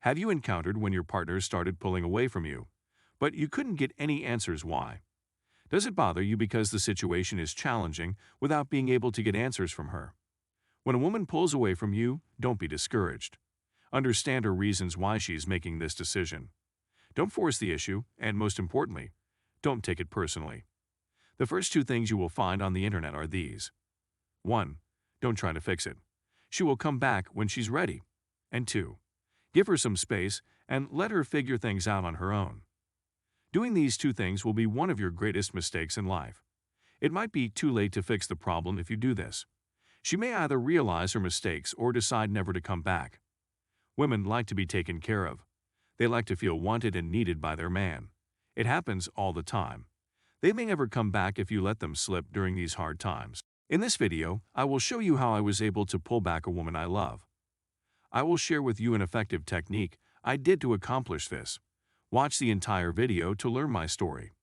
Have you encountered when your partner started pulling away from you, but you couldn't get any answers why? Does it bother you because the situation is challenging without being able to get answers from her? When a woman pulls away from you, don't be discouraged. Understand her reasons why she's making this decision. Don't force the issue, and most importantly, don't take it personally. The first two things you will find on the internet are these. 1. Don't try to fix it. She will come back when she's ready. And 2. Give her some space and let her figure things out on her own. Doing these two things will be one of your greatest mistakes in life. It might be too late to fix the problem if you do this. She may either realize her mistakes or decide never to come back. Women like to be taken care of. They like to feel wanted and needed by their man. It happens all the time. They may never come back if you let them slip during these hard times. In this video, I will show you how I was able to pull back a woman I love. I will share with you an effective technique I did to accomplish this. Watch the entire video to learn my story.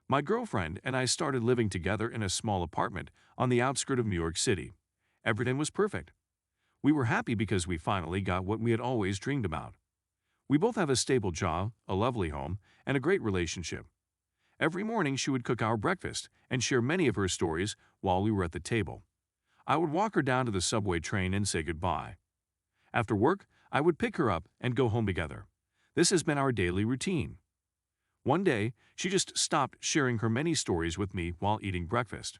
My girlfriend and I started living together in a small apartment on the outskirts of New York City. Everything was perfect. We were happy because we finally got what we had always dreamed about. We both have a stable job, a lovely home, and a great relationship. Every morning she would cook our breakfast and share many of her stories while we were at the table. I would walk her down to the subway train and say goodbye. After work, I would pick her up and go home together. This has been our daily routine. One day, she just stopped sharing her many stories with me while eating breakfast.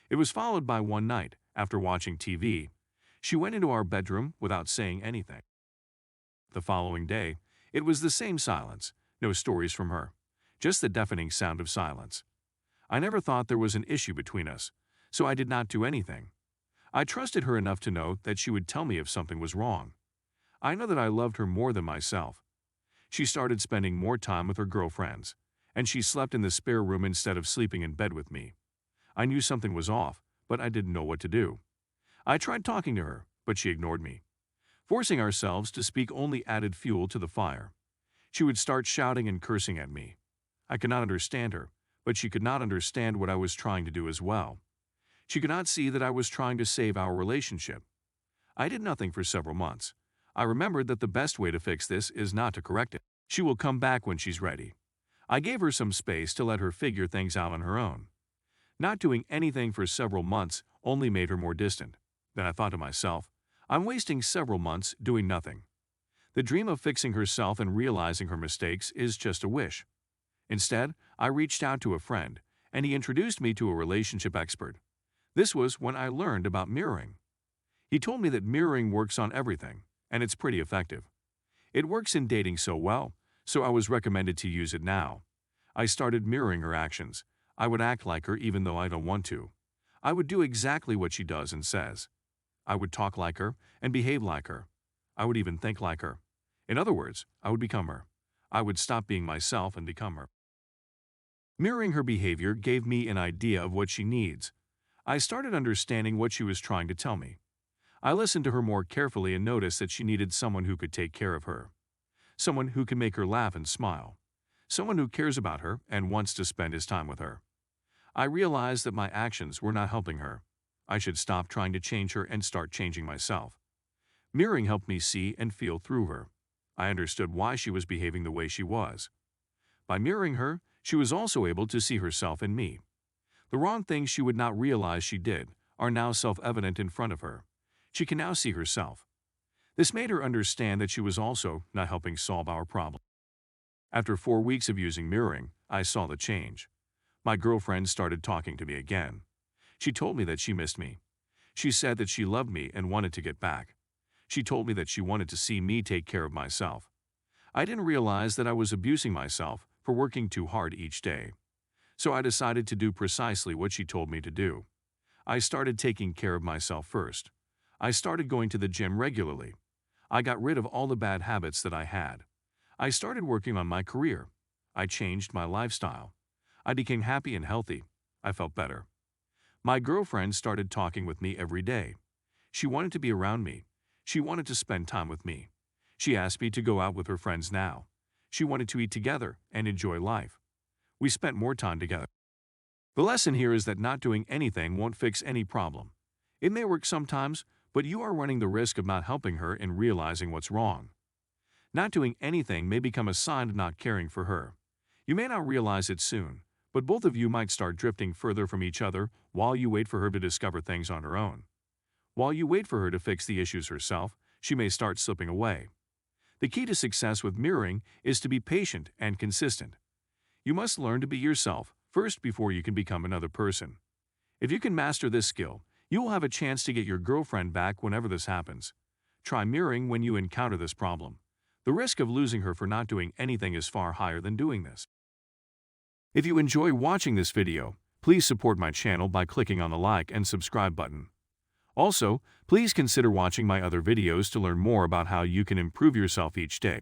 It was followed by one night, after watching TV, she went into our bedroom without saying anything. The following day, it was the same silence, no stories from her, just the deafening sound of silence. I never thought there was an issue between us, so I did not do anything. I trusted her enough to know that she would tell me if something was wrong. I know that I loved her more than myself. She started spending more time with her girlfriends, and she slept in the spare room instead of sleeping in bed with me. I knew something was off, but I didn't know what to do. I tried talking to her, but she ignored me. Forcing ourselves to speak only added fuel to the fire. She would start shouting and cursing at me. I could not understand her, but she could not understand what I was trying to do as well. She could not see that I was trying to save our relationship. I did nothing for several months. I remembered that the best way to fix this is not to correct it. She will come back when she's ready. I gave her some space to let her figure things out on her own. Not doing anything for several months only made her more distant. Then I thought to myself, I'm wasting several months doing nothing. The dream of fixing herself and realizing her mistakes is just a wish. Instead, I reached out to a friend, and he introduced me to a relationship expert. This was when I learned about mirroring. He told me that mirroring works on everything, and it's pretty effective. It works in dating so well, so I was recommended to use it now. I started mirroring her actions. I would act like her even though I don't want to. I would do exactly what she does and says. I would talk like her and behave like her. I would even think like her. In other words, I would become her. I would stop being myself and become her. Mirroring her behavior gave me an idea of what she needs. I started understanding what she was trying to tell me. I listened to her more carefully and noticed that she needed someone who could take care of her. Someone who can make her laugh and smile. Someone who cares about her and wants to spend his time with her. I realized that my actions were not helping her. I should stop trying to change her and start changing myself. Mirroring helped me see and feel through her. I understood why she was behaving the way she was. By mirroring her, she was also able to see herself in me. The wrong things she would not realize she did are now self-evident in front of her. She can now see herself. This made her understand that she was also not helping solve our problem. After 4 weeks of using mirroring, I saw the change. My girlfriend started talking to me again. She told me that she missed me. She said that she loved me and wanted to get back. She told me that she wanted to see me take care of myself. I didn't realize that I was abusing myself for working too hard each day. So I decided to do precisely what she told me to do. I started taking care of myself first. I started going to the gym regularly. I got rid of all the bad habits that I had. I started working on my career. I changed my lifestyle. I became happy and healthy. I felt better. My girlfriend started talking with me every day. She wanted to be around me. She wanted to spend time with me. She asked me to go out with her friends now. She wanted to eat together and enjoy life. We spent more time together. The lesson here is that not doing anything won't fix any problem. It may work sometimes, but you are running the risk of not helping her in realizing what's wrong. Not doing anything may become a sign of not caring for her. You may not realize it soon, but both of you might start drifting further from each other while you wait for her to discover things on her own. While you wait for her to fix the issues herself, she may start slipping away. The key to success with mirroring is to be patient and consistent. You must learn to be yourself first before you can become another person. If you can master this skill, you will have a chance to get your girlfriend back whenever this happens. Try mirroring when you encounter this problem. The risk of losing her for not doing anything is far higher than doing this. If you enjoy watching this video, please support my channel by clicking on the like and subscribe button. Also, please consider watching my other videos to learn more about how you can improve yourself each day.